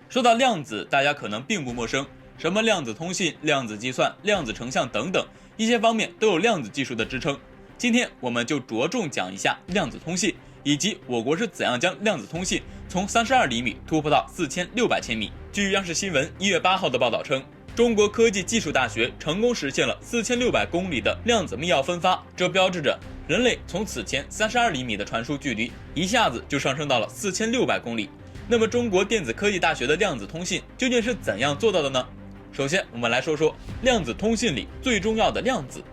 说到量子，大家可能并不陌生，什么量子通信、量子计算、量子成像等等，一些方面都有量子技术的支撑。今天我们就着重讲一下量子通信，以及我国是怎样将量子通信从32厘米突破到4600千米。据央视新闻1月8号的报道称，中国科技技术大学成功实现了4600公里的量子密钥分发，这标志着人类从此前32厘米的传输距离一下子就上升到了4600公里。那么中国电子科技大学的量子通信究竟是怎样做到的呢？首先我们来说说量子通信里最重要的量子。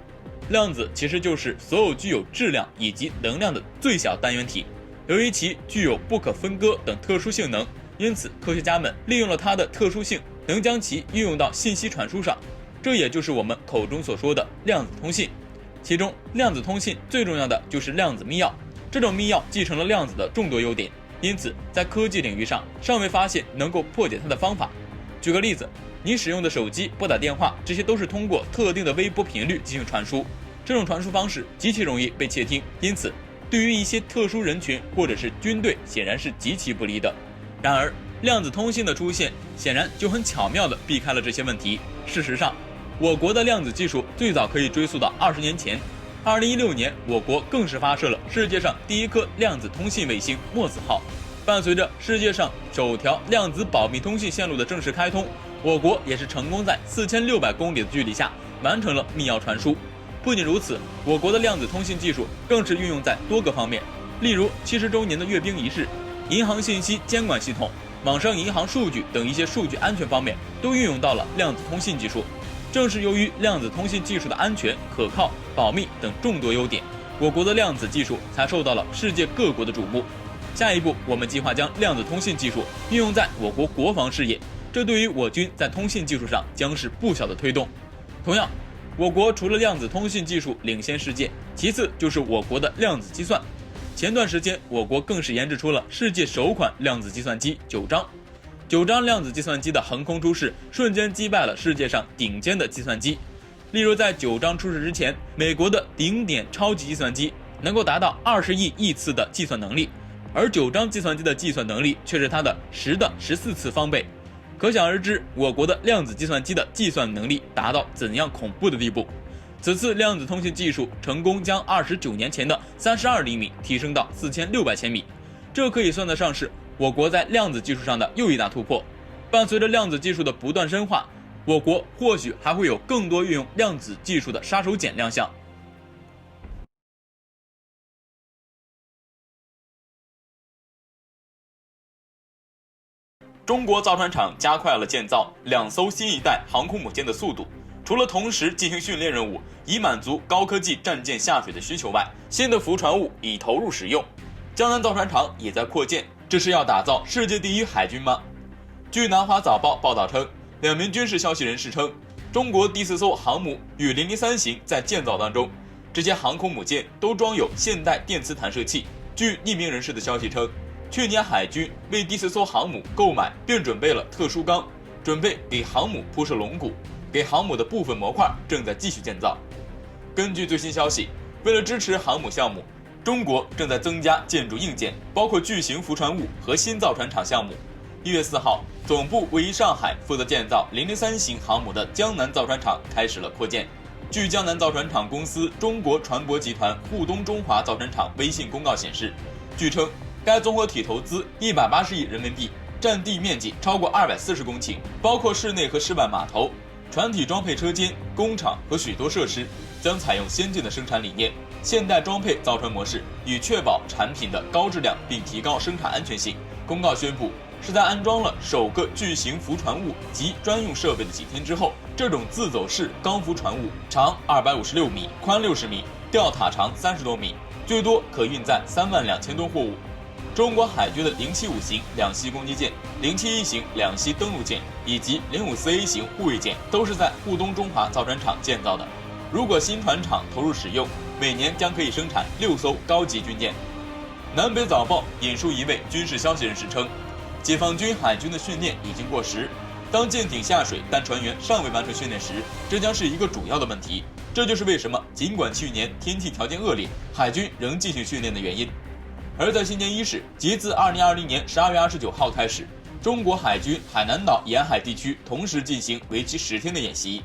量子其实就是所有具有质量以及能量的最小单元体，由于其具有不可分割等特殊性能，因此科学家们利用了它的特殊性，能将其运用到信息传输上，这也就是我们口中所说的量子通信。其中量子通信最重要的就是量子密钥，这种密钥继承了量子的众多优点，因此在科技领域上尚未发现能够破解它的方法。举个例子，你使用的手机、拨打电话，这些都是通过特定的微波频率进行传输，这种传输方式极其容易被窃听，因此对于一些特殊人群或者是军队显然是极其不利的。然而量子通信的出现显然就很巧妙地避开了这些问题。事实上，我国的量子技术最早可以追溯到20年前，2016年我国更是发射了世界上第一颗量子通信卫星墨子号。伴随着世界上首条量子保密通信线路的正式开通，我国也是成功在4600公里的距离下完成了密钥传输。不仅如此，我国的量子通信技术更是运用在多个方面，例如70周年的阅兵仪式、银行信息监管系统、网上银行数据等一些数据安全方面都运用到了量子通信技术。正是由于量子通信技术的安全、可靠、保密等众多优点，我国的量子技术才受到了世界各国的瞩目。下一步，我们计划将量子通信技术运用在我国国防事业，这对于我军在通信技术上将是不小的推动。同样，我国除了量子通信技术领先世界，其次就是我国的量子计算。前段时间，我国更是研制出了世界首款量子计算机9章。9章量子计算机的横空出世，瞬间击败了世界上顶尖的计算机。例如，在9章出世之前，美国的顶点超级计算机能够达到20亿亿次的计算能力，而9章计算机的计算能力却是它的10的14次方倍。可想而知，我国的量子计算机的计算能力达到怎样恐怖的地步。此次量子通信技术成功将29年前的32厘米提升到4600千米，这可以算得上是我国在量子技术上的又一大突破。伴随着量子技术的不断深化，我国或许还会有更多运用量子技术的杀手锏亮相。中国造船厂加快了建造2艘新一代航空母舰的速度，除了同时进行训练任务，以满足高科技战舰下水的需求外，新的浮船物已投入使用。江南造船厂也在扩建，这是要打造世界第一海军吗？据南华早报报道称，2名军事消息人士称，中国第4艘航母与003型在建造当中，这些航空母舰都装有现代电磁弹射器。据匿名人士的消息称，去年海军为第4艘航母购买并准备了特殊钢，准备给航母铺设龙骨，给航母的部分模块正在继续建造。根据最新消息，为了支持航母项目，中国正在增加建筑硬件，包括巨型浮船坞和新造船厂项目。1月4号，总部位于上海、负责建造003型航母的江南造船厂开始了扩建。据江南造船厂公司中国船舶集团沪东中华造船厂微信公告显示，据称该综合体投资180亿人民币，占地面积超过240公顷，包括室内和室外码头、船体装配车间、工厂和许多设施，将采用先进的生产理念、现代装配造船模式，以确保产品的高质量并提高生产安全性。公告宣布，是在安装了首个巨型浮船坞及专用设备的几天之后，这种自走式钢浮船坞长256米，宽60米，吊塔长30多米，最多可运载32000吨货物。中国海军的075型两栖攻击舰、071型两栖登陆舰以及054A 型护卫舰都是在沪东中华造船厂建造的。如果新船厂投入使用，每年将可以生产6艘高级军舰。南北早报引述一位军事消息人士称，解放军海军的训练已经过时，当舰艇下水但船员尚未完成训练时，这将是一个主要的问题。这就是为什么尽管去年天气条件恶劣，海军仍继续训练的原因。而在新年伊始，截自2020年12月29号开始，中国海军海南岛沿海地区同时进行为期10天的演习。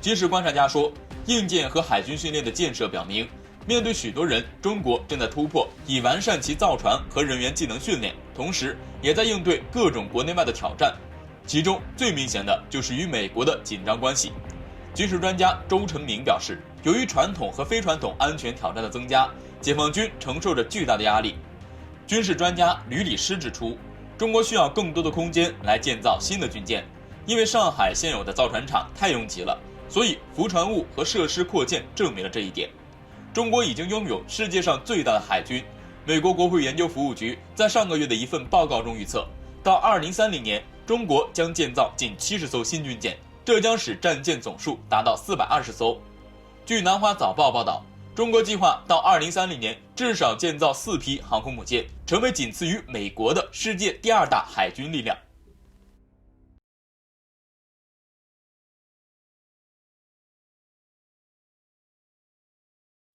军事观察家说，硬件和海军训练的建设表明，面对许多人，中国正在突破以完善其造船和人员技能训练，同时也在应对各种国内外的挑战，其中最明显的就是与美国的紧张关系。军事专家周成明表示，由于传统和非传统安全挑战的增加，解放军承受着巨大的压力。军事专家吕礼师指出，中国需要更多的空间来建造新的军舰，因为上海现有的造船厂太拥挤了，所以浮船坞和设施扩建证明了这一点。中国已经拥有世界上最大的海军。美国国会研究服务局在上个月的一份报告中预测，到2030年，中国将建造近70艘新军舰，这将使战舰总数达到420艘。据南华早报报道，中国计划到2030年至少建造4批航空母舰，成为仅次于美国的世界第2大海军力量。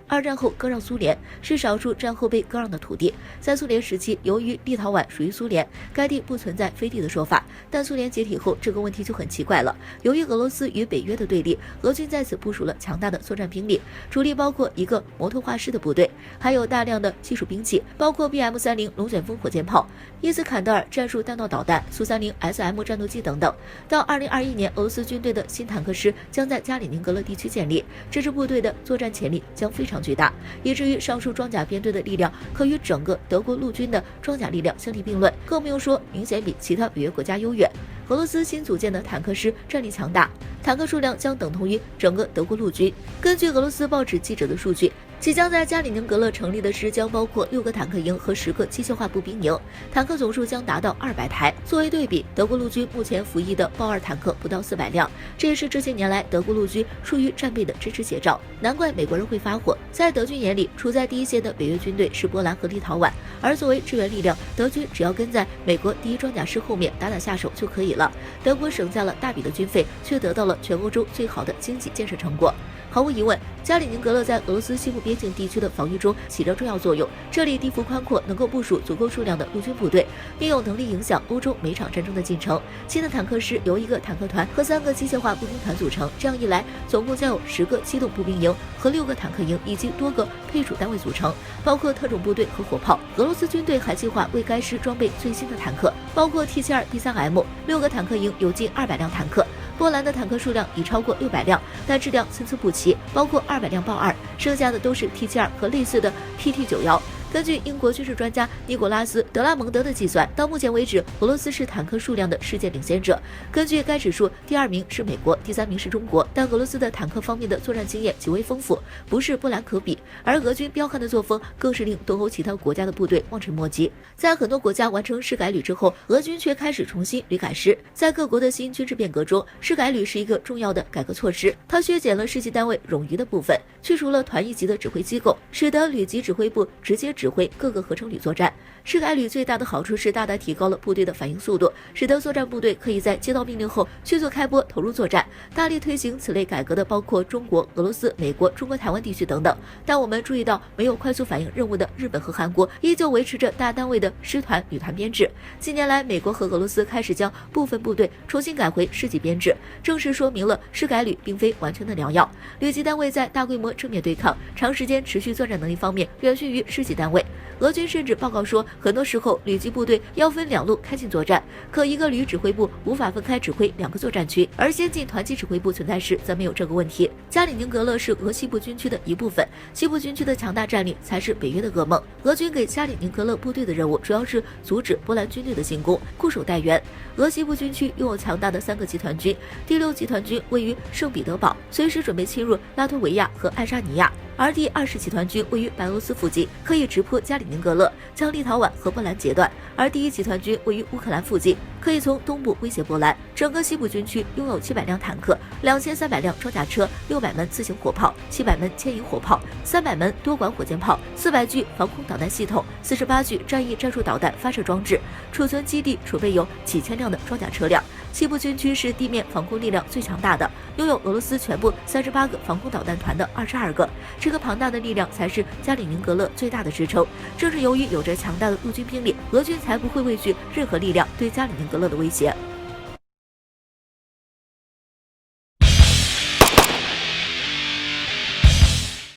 二战后割让苏联是少数战后被割让的土地。在苏联时期，由于立陶宛属于苏联，该地不存在飞地的说法。但苏联解体后，这个问题就很奇怪了。由于俄罗斯与北约的对立，俄军在此部署了强大的作战兵力，主力包括一个摩托化师的部队，还有大量的技术兵器，包括 BM30龙卷风火箭炮、伊斯坎德尔战术弹道导弹、苏30 SM 战斗机等等。到2021年，俄罗斯军队的新坦克师将在加里宁格勒地区建立，这支部队的作战潜力将非常巨大，以至于上述装甲编队的力量可与整个德国陆军的装甲力量相提并论，更不用说明显比其他北约国家优越。俄罗斯新组建的坦克师战力强大，坦克数量将等同于整个德国陆军。根据俄罗斯报纸记者的数据，即将在加里宁格勒成立的师将包括6个坦克营和10个机械化步兵营，坦克总数将达到200台。作为对比，德国陆军目前服役的豹2坦克不到400辆，这也是这些年来德国陆军处于战备的真实写照。难怪美国人会发火。在德军眼里，处在第一线的北约军队是波兰和立陶宛，而作为支援力量，德军只要跟在美国第1装甲师后面打下手就可以了。德国省下了大笔的军费，却得到了全欧洲最好的经济建设成果。毫无疑问，加里宁格勒在俄罗斯西部边境地区的防御中起着重要作用。这里地幅宽阔，能够部署足够数量的陆军部队，并有能力影响欧洲每场战争的进程。新的坦克师由1个坦克团和3个机械化步兵团组成，这样一来，总共将有10个机动步兵营和6个坦克营以及多个配属单位组成，包括特种部队和火炮。俄罗斯军队还计划为该师装备最新的坦克，包括 T72、T3M，6个坦克营有近200辆坦克。波兰的坦克数量已超过600辆，但质量参差不齐，包括200辆豹2，剩下的都是 T72和类似的 PT91。根据英国军事专家尼古拉斯·德拉蒙德的计算，到目前为止，俄罗斯是坦克数量的世界领先者。根据该指数，第2名是美国，第3名是中国。但俄罗斯的坦克方面的作战经验极为丰富，不是波兰可比。而俄军彪悍的作风，更是令东欧其他国家的部队望尘莫及。在很多国家完成师改旅之后，俄军却开始重新旅改师。在各国的新军事变革中，师改旅是一个重要的改革措施。它削减了师级单位冗余的部分，去除了团一级的指挥机构，使得旅级指挥部直接指挥各个合成旅作战。师改旅最大的好处是大大提高了部队的反应速度，使得作战部队可以在接到命令后迅速开播投入作战。大力推行此类改革的包括中国、俄罗斯、美国、中国台湾地区等等。但我们注意到，没有快速反应任务的日本和韩国依旧维持着大单位的师团、旅团编制。近年来，美国和俄罗斯开始将部分部队重新改回师级编制，正式说明了师改旅并非完全的良药。旅级单位在大规模正面对抗、长时间持续作战能力方面远逊于师级单位。俄军甚至报告说，很多时候旅级部队要分2路开进作战，可一个旅指挥部无法分开指挥2个作战区，而先进团级指挥部存在时则没有这个问题。加里宁格勒是俄西部军区的一部分，西部军区的强大战力才是北约的噩梦。俄军给加里宁格勒部队的任务主要是阻止波兰军队的进攻，固守待援。俄西部军区拥有强大的3个集团军，第6集团军位于圣彼得堡，随时准备侵入拉脱维亚和爱沙尼亚。而第20集团军位于白俄罗斯附近，可以直扑加里宁格勒，将立陶宛和波兰截断；而第1集团军位于乌克兰附近，可以从东部威胁波兰。整个西部军区拥有700辆坦克、2300辆装甲车、600门自行火炮、700门牵引火炮、300门多管火箭炮、400具防空导弹系统、48具战役战术导弹发射装置，储存基地储备有几千辆的装甲车辆。西部军区是地面防空力量最强大的，拥有俄罗斯全部38个防空导弹团的22个。这个庞大的力量才是加里宁格勒最大的支撑。正是由于有着强大的陆军兵力，俄军才不会畏惧任何力量对加里宁格勒的威胁。